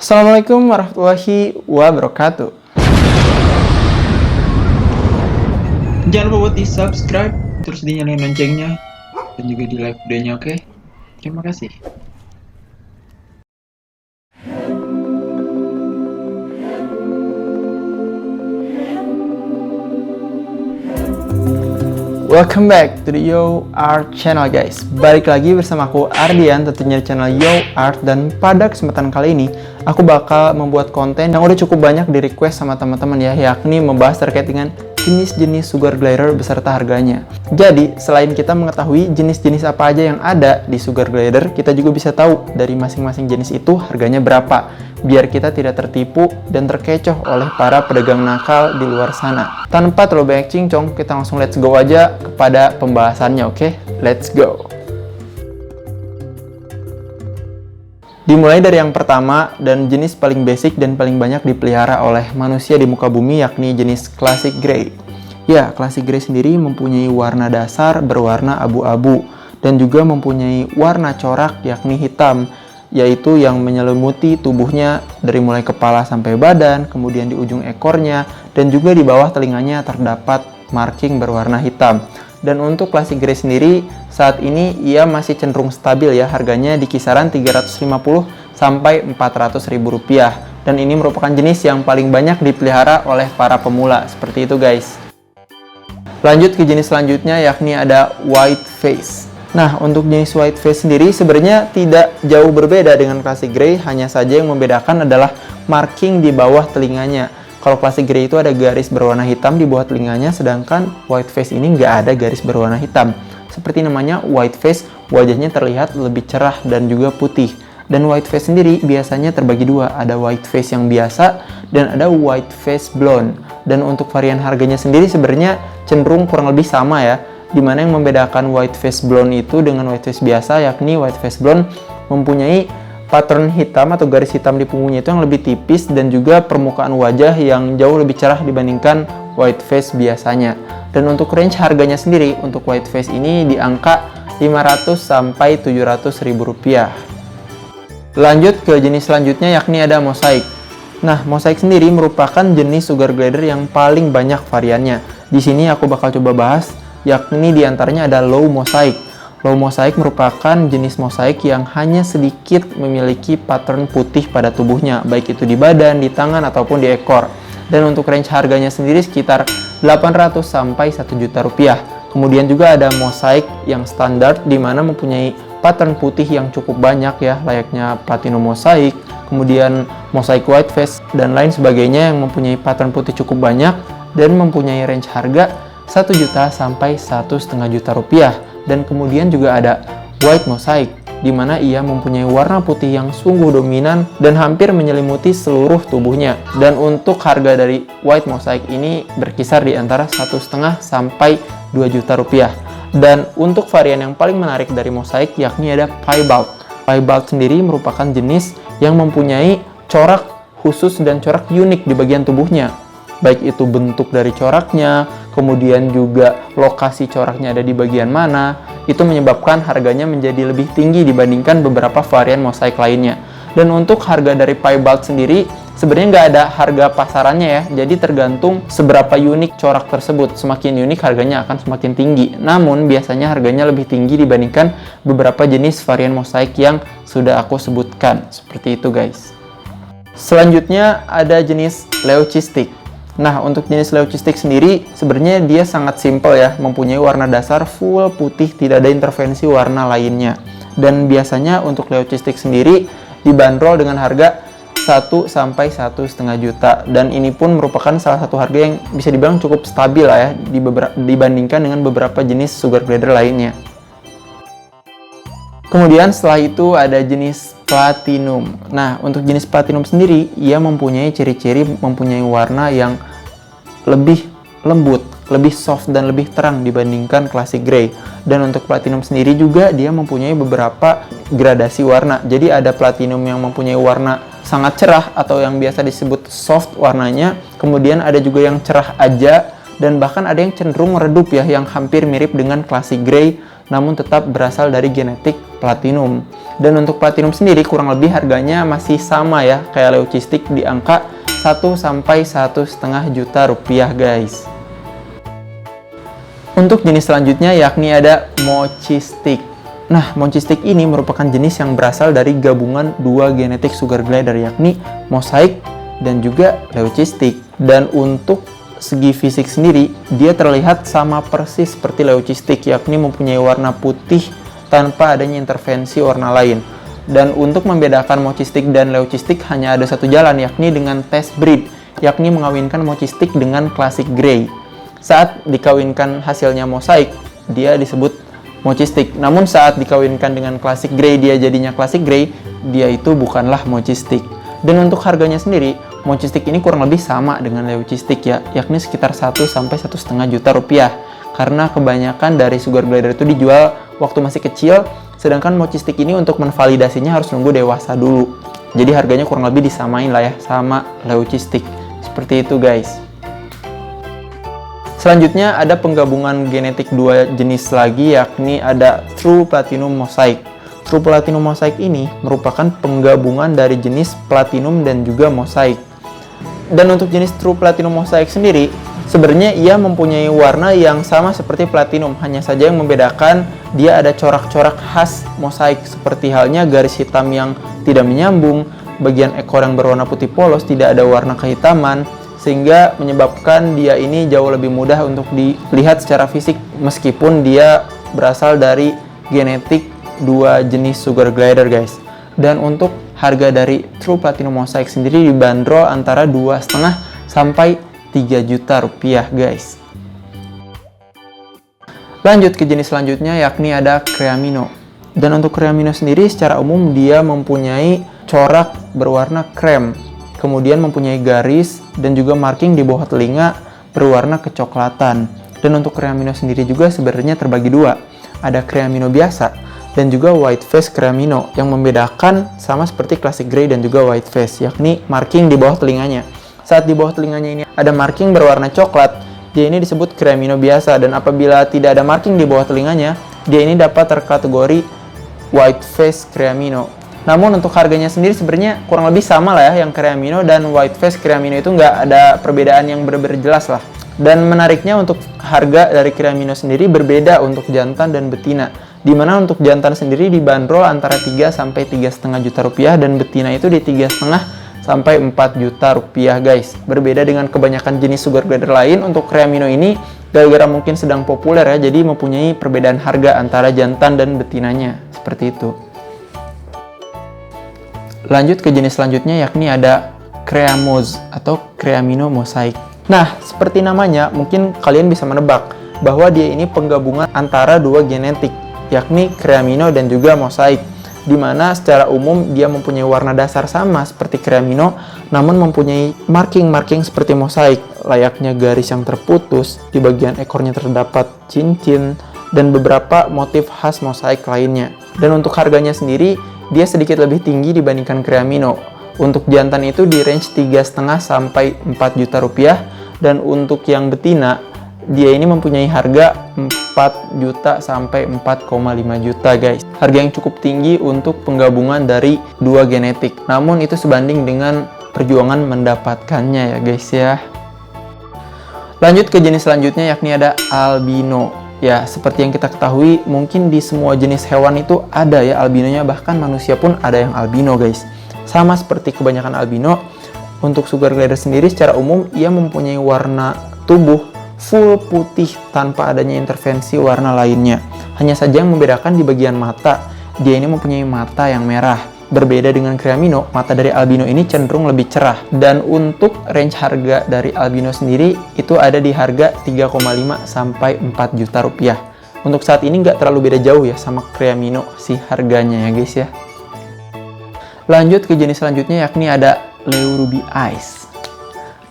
Assalamualaikum warahmatullahi wabarakatuh. Jangan lupa buat di subscribe, terus dinyalain loncengnya, dan juga di like videonya, oke? Terima kasih. Welcome back to the Yo Art channel guys. Balik lagi bersama aku Ardian, tentunya di channel Yo Art. Dan pada kesempatan kali ini aku bakal membuat konten yang udah cukup banyak di request sama teman-teman ya, yakni membahas terkait dengan jenis-jenis sugar glider beserta harganya. Jadi, selain kita mengetahui jenis-jenis apa aja yang ada di sugar glider, kita juga bisa tahu dari masing-masing jenis itu harganya berapa, biar kita tidak tertipu dan terkecoh oleh para pedagang nakal di luar sana. Tanpa terlalu banyak cincong, kita langsung let's go aja kepada pembahasannya, oke? Let's go! Dimulai dari yang pertama dan jenis paling basic dan paling banyak dipelihara oleh manusia di muka bumi, yakni jenis Classic Grey. Ya, Classic Grey sendiri mempunyai warna dasar berwarna abu-abu dan juga mempunyai warna corak yakni hitam, yaitu yang menyelimuti tubuhnya dari mulai kepala sampai badan, kemudian di ujung ekornya, dan juga di bawah telinganya terdapat marking berwarna hitam. Dan untuk Classic Grey sendiri, saat ini ia masih cenderung stabil ya, harganya di kisaran 350 sampai 400 ribu rupiah. Dan ini merupakan jenis yang paling banyak dipelihara oleh para pemula, seperti itu guys. Lanjut ke jenis selanjutnya, yakni ada White Face. Nah, untuk jenis White Face sendiri sebenarnya tidak jauh berbeda dengan Classic Grey, hanya saja yang membedakan adalah marking di bawah telinganya. Kalau Classic Grey itu ada garis berwarna hitam di bawah telinganya, sedangkan White Face ini nggak ada garis berwarna hitam. Seperti namanya White Face, wajahnya terlihat lebih cerah dan juga putih. Dan White Face sendiri biasanya terbagi dua, ada White Face yang biasa dan ada White Face Blonde. Dan untuk varian harganya sendiri sebenarnya cenderung kurang lebih sama ya, dimana yang membedakan White Face Blonde itu dengan White Face biasa, yakni White Face Blonde mempunyai pattern hitam atau garis hitam di punggungnya itu yang lebih tipis dan juga permukaan wajah yang jauh lebih cerah dibandingkan White Face biasanya. Dan untuk range harganya sendiri untuk White Face ini di angka 500 sampai 700 ribu rupiah. Lanjut ke jenis selanjutnya, yakni ada Mosaic. Nah, Mosaic sendiri merupakan jenis sugar glider yang paling banyak variannya. Di sini aku bakal coba bahas, yakni diantaranya ada Low Mosaic. Low Mosaic merupakan jenis mosaik yang hanya sedikit memiliki pattern putih pada tubuhnya, baik itu di badan, di tangan, ataupun di ekor. Dan untuk range harganya sendiri sekitar 800 sampai 1 juta rupiah. Kemudian juga ada mosaik yang standar, di mana mempunyai pattern putih yang cukup banyak ya, layaknya Platinum Mosaic, kemudian mosaik White Face, dan lain sebagainya yang mempunyai pattern putih cukup banyak dan mempunyai range harga 1 juta sampai 1,5 juta rupiah. Dan kemudian juga ada White Mosaic, di mana ia mempunyai warna putih yang sungguh dominan dan hampir menyelimuti seluruh tubuhnya. Dan untuk harga dari White Mosaic ini berkisar di antara 1,5 sampai 2 juta rupiah. Dan untuk varian yang paling menarik dari Mosaic yakni ada Piebald. Piebald sendiri merupakan jenis yang mempunyai corak khusus dan corak unik di bagian tubuhnya. Baik itu bentuk dari coraknya, kemudian juga lokasi coraknya ada di bagian mana, itu menyebabkan harganya menjadi lebih tinggi dibandingkan beberapa varian mosaik lainnya. Dan untuk harga dari Piebald sendiri, sebenarnya nggak ada harga pasarannya ya, jadi tergantung seberapa unik corak tersebut. Semakin unik harganya akan semakin tinggi, namun biasanya harganya lebih tinggi dibandingkan beberapa jenis varian mosaik yang sudah aku sebutkan. Seperti itu guys. Selanjutnya ada jenis Leucistic. Nah, untuk jenis Leucistic sendiri sebenarnya dia sangat simple ya, mempunyai warna dasar full putih, tidak ada intervensi warna lainnya. Dan biasanya untuk Leucistic sendiri dibanderol dengan harga 1 sampai 1,5 juta. Dan ini pun merupakan salah satu harga yang bisa dibilang cukup stabil lah ya dibandingkan dengan beberapa jenis sugar glider lainnya. Kemudian setelah itu ada jenis Platinum. Nah, untuk jenis Platinum sendiri, ia mempunyai ciri-ciri mempunyai warna yang lebih lembut, lebih soft dan lebih terang dibandingkan Classic Grey. Dan untuk Platinum sendiri juga dia mempunyai beberapa gradasi warna. Jadi ada Platinum yang mempunyai warna sangat cerah atau yang biasa disebut soft warnanya. Kemudian ada juga yang cerah aja dan bahkan ada yang cenderung redup ya, yang hampir mirip dengan Classic Grey namun tetap berasal dari genetik platinum. Dan untuk platinum sendiri kurang lebih harganya masih sama ya kayak leucistic di angka 1 sampai 1,5 juta rupiah guys. Untuk jenis selanjutnya yakni ada Mochistic. Nah, Mochistic ini merupakan jenis yang berasal dari gabungan dua genetik sugar glider yakni Mosaic dan juga Leucistic. Dan untuk segi fisik sendiri, dia terlihat sama persis seperti Leucistic yakni mempunyai warna putih tanpa adanya intervensi warna lain. Dan untuk membedakan Mochistic dan Leucistic hanya ada satu jalan yakni dengan test breed, yakni mengawinkan Mochistic dengan Classic Grey. Saat dikawinkan hasilnya Mosaic, dia disebut Mochistic. Namun saat dikawinkan dengan Classic Grey, dia jadinya Classic Grey, dia itu bukanlah Mochistic. Dan untuk harganya sendiri, Mochistic ini kurang lebih sama dengan Leucistic ya, yakni sekitar 1 sampai 1,5 juta rupiah. Karena kebanyakan dari sugar glider itu dijual waktu masih kecil, sedangkan Mochistic ini untuk menvalidasinya harus nunggu dewasa dulu. Jadi harganya kurang lebih disamain lah ya sama Leucistic. Seperti itu guys. Selanjutnya ada penggabungan genetik dua jenis lagi yakni ada True Platinum Mosaic. True Platinum Mosaic ini merupakan penggabungan dari jenis Platinum dan juga Mosaic. Dan untuk jenis True Platinum Mosaic sendiri, sebenarnya ia mempunyai warna yang sama seperti Platinum, hanya saja yang membedakan dia ada corak-corak khas Mosaic seperti halnya garis hitam yang tidak menyambung, bagian ekor yang berwarna putih polos, tidak ada warna kehitaman, sehingga menyebabkan dia ini jauh lebih mudah untuk dilihat secara fisik meskipun dia berasal dari genetik dua jenis sugar glider guys. Dan untuk harga dari True Platinum Mosaic sendiri dibanderol antara 2,5 sampai 3 juta rupiah guys. Lanjut ke jenis selanjutnya yakni ada Creamino. Dan untuk Creamino sendiri secara umum dia mempunyai corak berwarna krem, kemudian mempunyai garis dan juga marking di bawah telinga berwarna kecoklatan. Dan untuk Creamino sendiri juga sebenarnya terbagi dua. Ada Creamino biasa dan juga white face Creamino, yang membedakan sama seperti Classic Grey dan juga white face, yakni marking di bawah telinganya. Saat di bawah telinganya ini ada marking berwarna coklat, dia ini disebut Creamino biasa, dan apabila tidak ada marking di bawah telinganya, dia ini dapat terkategori white face Creamino. Namun untuk harganya sendiri sebenarnya kurang lebih sama lah ya, yang Creamino dan white face Creamino itu nggak ada perbedaan yang benar-benar jelas lah. Dan menariknya untuk harga dari Creamino sendiri berbeda untuk jantan dan betina, dimana untuk jantan sendiri dibanderol antara 3 sampai 3,5 juta rupiah dan betina itu di 3,5 sampai 4 juta rupiah guys. Berbeda dengan kebanyakan jenis sugar glider lain, untuk Creamino ini gara-gara mungkin sedang populer ya, jadi mempunyai perbedaan harga antara jantan dan betinanya, seperti itu. Lanjut ke jenis selanjutnya yakni ada Creamoz atau Creamino Mosaic. Nah, seperti namanya mungkin kalian bisa menebak bahwa dia ini penggabungan antara dua genetik yakni Creamino dan juga Mosaic, di mana secara umum dia mempunyai warna dasar sama seperti Creamino, namun mempunyai marking-marking seperti Mosaic, layaknya garis yang terputus, di bagian ekornya terdapat cincin, dan beberapa motif khas Mosaic lainnya. Dan untuk harganya sendiri, dia sedikit lebih tinggi dibandingkan Creamino. Untuk jantan itu di range 3,5 sampai 4 juta rupiah, dan untuk yang betina, dia ini mempunyai harga 4 juta sampai 4,5 juta guys. Harga yang cukup tinggi untuk penggabungan dari dua genetik. Namun itu sebanding dengan perjuangan mendapatkannya ya guys ya. Lanjut ke jenis selanjutnya yakni ada albino. Ya, seperti yang kita ketahui, mungkin di semua jenis hewan itu ada ya albinonya, bahkan manusia pun ada yang albino guys. Sama seperti kebanyakan albino, untuk sugar glider sendiri secara umum ia mempunyai warna tubuh full putih tanpa adanya intervensi warna lainnya. Hanya saja yang membedakan di bagian mata, dia ini mempunyai mata yang merah. Berbeda dengan Creamino, mata dari albino ini cenderung lebih cerah. Dan untuk range harga dari albino sendiri itu ada di harga 3,5 sampai 4 juta rupiah. Untuk saat ini nggak terlalu beda jauh ya sama Creamino si harganya ya guys ya. Lanjut ke jenis selanjutnya yakni ada Leo Ruby Eyes.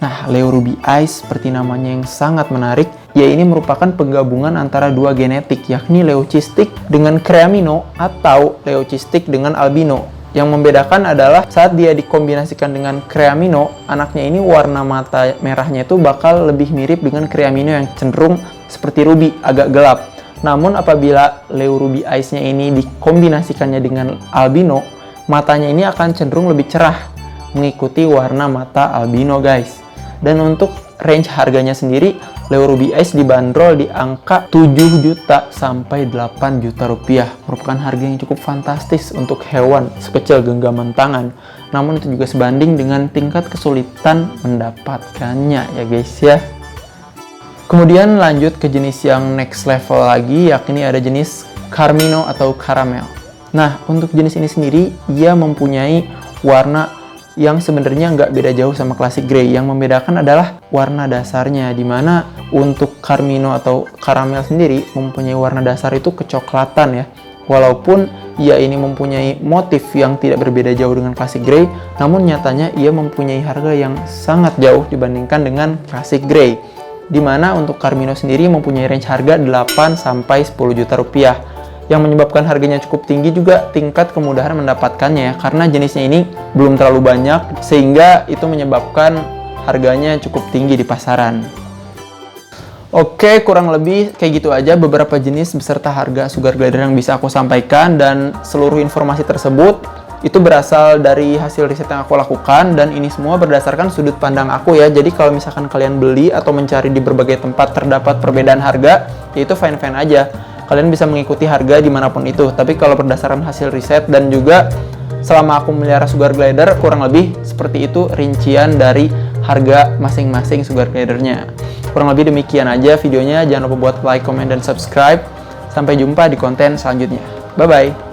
Nah, Leo Ruby Eyes seperti namanya yang sangat menarik, ya ini merupakan penggabungan antara dua genetik yakni Leucistic dengan Creamino atau Leucistic dengan albino. Yang membedakan adalah saat dia dikombinasikan dengan Creamino, anaknya ini warna mata merahnya itu bakal lebih mirip dengan Creamino yang cenderung seperti ruby, agak gelap. Namun apabila Leo Ruby Eyes-nya ini dikombinasikannya dengan albino, matanya ini akan cenderung lebih cerah mengikuti warna mata albino guys. Dan untuk range harganya sendiri, Leo Ruby Eyes dibanderol di angka 7 juta sampai 8 juta rupiah. Merupakan harga yang cukup fantastis untuk hewan sekecil genggaman tangan. Namun itu juga sebanding dengan tingkat kesulitan mendapatkannya ya guys ya. Kemudian lanjut ke jenis yang next level lagi, yakni ada jenis Carmino atau Caramel. Nah, untuk jenis ini sendiri, ia mempunyai warna yang sebenarnya nggak beda jauh sama Classic Grey. Yang membedakan adalah warna dasarnya, dimana untuk Carmino atau Caramel sendiri mempunyai warna dasar itu kecoklatan ya. Walaupun ia ini mempunyai motif yang tidak berbeda jauh dengan Classic Grey, namun nyatanya ia mempunyai harga yang sangat jauh dibandingkan dengan Classic Grey. Dimana untuk Carmino sendiri mempunyai range harga 8 sampai 10 juta rupiah. Yang menyebabkan harganya cukup tinggi juga tingkat kemudahan mendapatkannya ya, karena jenisnya ini belum terlalu banyak sehingga itu menyebabkan harganya cukup tinggi di pasaran. Oke, kurang lebih kayak gitu aja beberapa jenis beserta harga sugar glider yang bisa aku sampaikan, dan seluruh informasi tersebut itu berasal dari hasil riset yang aku lakukan, dan ini semua berdasarkan sudut pandang aku ya. Jadi kalau misalkan kalian beli atau mencari di berbagai tempat terdapat perbedaan harga, ya itu fine-fine aja. Kalian bisa mengikuti harga dimanapun itu. Tapi kalau berdasarkan hasil riset dan juga selama aku melihara sugar glider, kurang lebih seperti itu rincian dari harga masing-masing sugar glidernya. Kurang lebih demikian aja videonya. Jangan lupa buat like, comment, dan subscribe. Sampai jumpa di konten selanjutnya. Bye-bye.